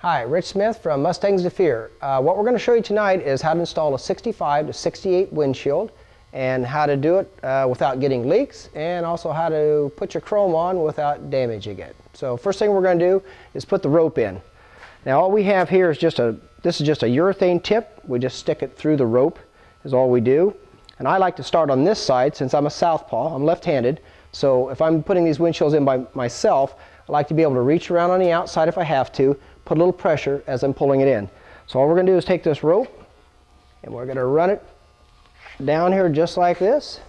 Hi, Rich Smith from Mustangs to Fear. What we're going to show you tonight is how to install a 65 to 68 windshield and how to do it without getting leaks, and also how to put your chrome on without damaging it. So first thing we're going to do is put the rope in. Now all we have here is this is just a urethane tip. We just stick it through the rope is all we do. And I like to start on this side since I'm a southpaw. I'm left-handed. So if I'm putting these windshields in by myself, I like to be able to reach around on the outside if I have to, put a little pressure as I'm pulling it in. So all we're going to do is take this rope and we're going to run it down here just like this.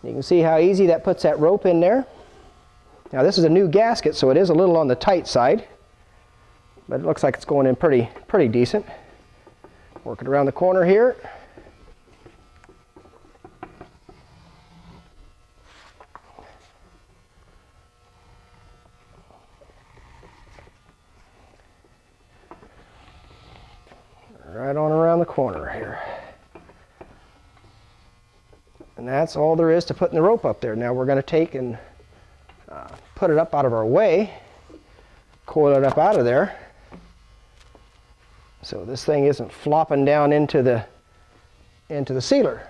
You can see how easy that puts that rope in there. Now this is a new gasket, so it is a little on the tight side, but it looks like it's going in pretty decent. Work it around the corner here. Right on around the corner here. And that's all there is to putting the rope up there. Now we're going to take and put it up out of our way, coil it up out of there, so this thing isn't flopping down into the sealer.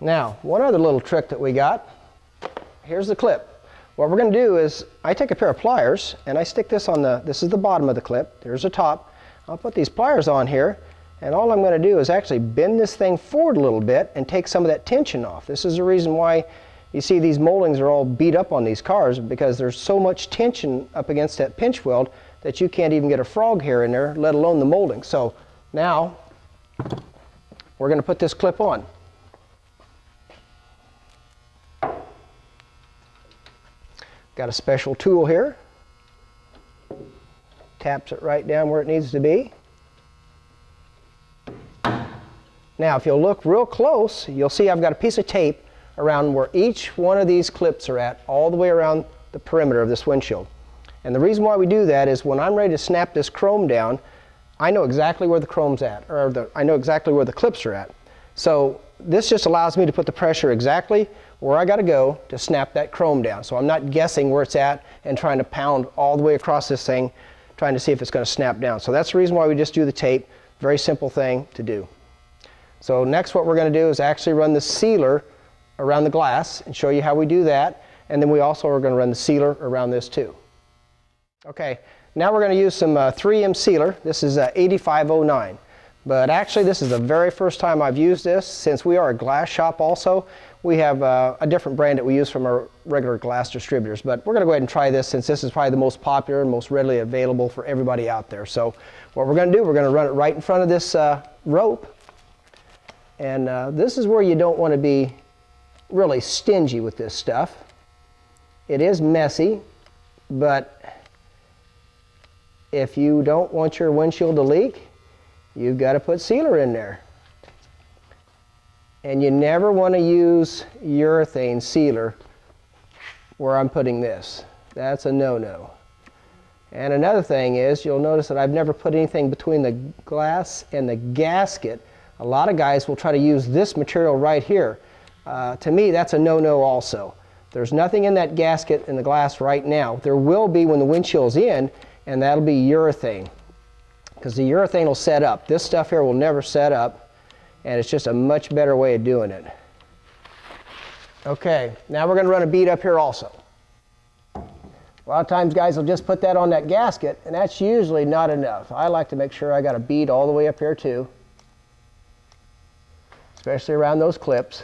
Now, one other little trick that we got, here's the clip. What we're going to do is, I take a pair of pliers and I stick this on this is the bottom of the clip, there's the top. I'll put these pliers on here, and all I'm going to do is actually bend this thing forward a little bit and take some of that tension off. This is the reason why you see these moldings are all beat up on these cars, because there's so much tension up against that pinch weld that you can't even get a frog hair in there, let alone the molding. So now, we're going to put this clip on. Got a special tool here. Taps it right down where it needs to be. Now if you'll look real close, you'll see I've got a piece of tape around where each one of these clips are at, all the way around the perimeter of this windshield. And the reason why we do that is when I'm ready to snap this chrome down, I know exactly where the chrome's at, or I know exactly where the clips are at. So this just allows me to put the pressure exactly where I got to go to snap that chrome down. So I'm not guessing where it's at and trying to pound all the way across this thing, trying to see if it's going to snap down. So that's the reason why we just do the tape. Very simple thing to do. So next what we're going to do is actually run the sealer around the glass and show you how we do that. And then we also are going to run the sealer around this too. Okay, now we're going to use some 3M sealer. This is 8509. But actually this is the very first time I've used this. Since we are a glass shop also, we have a different brand that we use from our regular glass distributors. But we're going to go ahead and try this since this is probably the most popular and most readily available for everybody out there. So what we're going to do, we're going to run it right in front of this rope. And this is where you don't want to be really stingy with this stuff. It is messy, but if you don't want your windshield to leak, you've got to put sealer in there. And you never want to use urethane sealer where I'm putting this. That's a no-no. And another thing is, you'll notice that I've never put anything between the glass and the gasket. A lot of guys will try to use this material right here. To me, that's a no-no also. There's nothing in that gasket in the glass right now. There will be when the windshield's in, and that'll be urethane, because the urethane will set up. This stuff here will never set up, and it's just a much better way of doing it. Okay, now we're going to run a bead up here also. A lot of times guys will just put that on that gasket, and that's usually not enough. I like to make sure I got a bead all the way up here too, especially around those clips.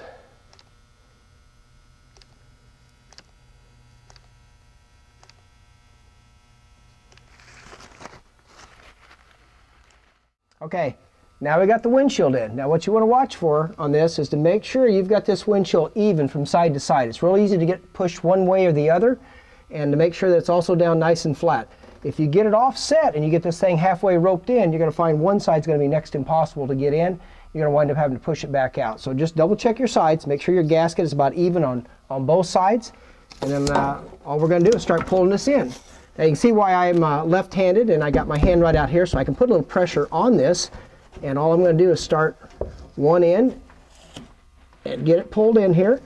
Okay, now we got the windshield in. Now what you want to watch for on this is to make sure you've got this windshield even from side to side. It's real easy to get pushed one way or the other, and to make sure that it's also down nice and flat. If you get it offset and you get this thing halfway roped in, you're going to find one side's going to be next to impossible to get in. You're going to wind up having to push it back out. So just double check your sides, make sure your gasket is about even on both sides, and then all we're going to do is start pulling this in. Now you can see why I'm left-handed, and I got my hand right out here so I can put a little pressure on this, and all I'm going to do is start one end and get it pulled in here.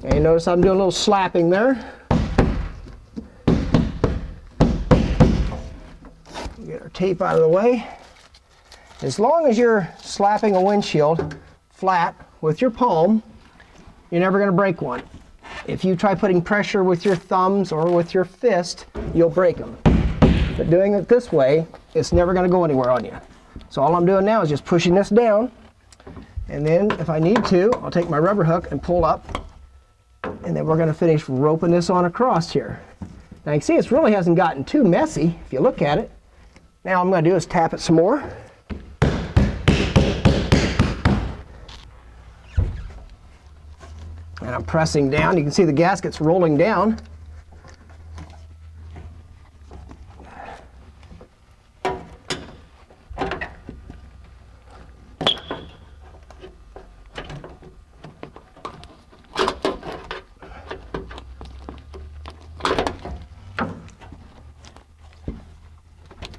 And you notice I'm doing a little slapping there. Get our tape out of the way. As long as you're slapping a windshield flat with your palm, you're never going to break one. If you try putting pressure with your thumbs or with your fist, you'll break them. But doing it this way, it's never going to go anywhere on you. So all I'm doing now is just pushing this down, and then if I need to, I'll take my rubber hook and pull up, and then we're going to finish roping this on across here. Now you can see it really hasn't gotten too messy if you look at it. Now all I'm going to do is tap it some more. And I'm pressing down. You can see the gasket's rolling down.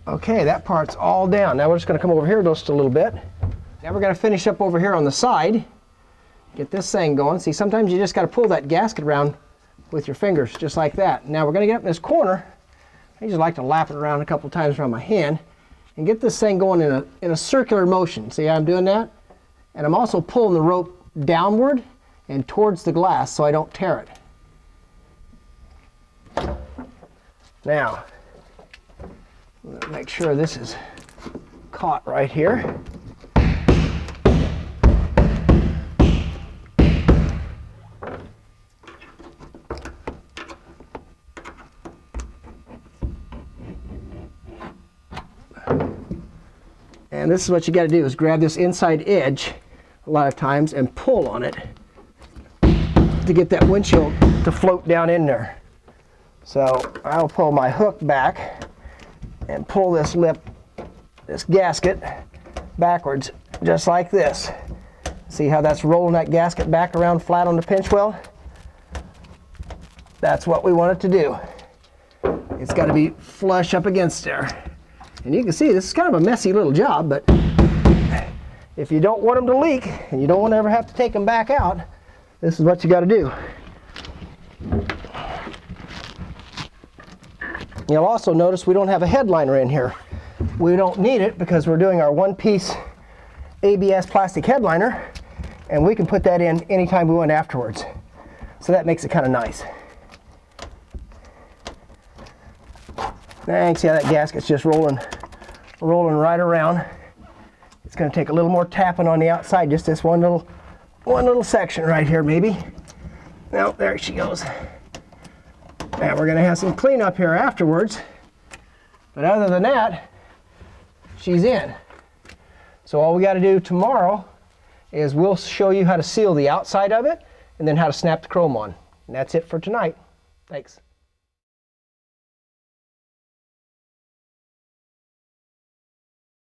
Okay, that part's all down. Now we're just going to come over here just a little bit. Now we're going to finish up over here on the side. Get this thing going. See, sometimes you just got to pull that gasket around with your fingers, just like that. Now we're going to get up in this corner. I just like to lap it around a couple times around my hand and get this thing going in a circular motion. See how I'm doing that? And I'm also pulling the rope downward and towards the glass so I don't tear it. Now, I'm going to make sure this is caught right here. And this is what you got to do, is grab this inside edge a lot of times and pull on it to get that windshield to float down in there. So I'll pull my hook back and pull this lip, this gasket, backwards, just like this. See how that's rolling that gasket back around flat on the pinch weld? That's what we want it to do. It's got to be flush up against there. And you can see this is kind of a messy little job, but if you don't want them to leak and you don't want to ever have to take them back out, this is what you got to do. You'll also notice we don't have a headliner in here. We don't need it because we're doing our one-piece ABS plastic headliner, and we can put that in anytime we want afterwards. So that makes it kind of nice. Now you can see how that gasket's just rolling right around. It's going to take a little more tapping on the outside, just this one little section right here maybe. Now there she goes. Now we're going to have some cleanup here afterwards, but other than that, she's in. So all we got to do tomorrow is we'll show you how to seal the outside of it and then how to snap the chrome on. And that's it for tonight. Thanks.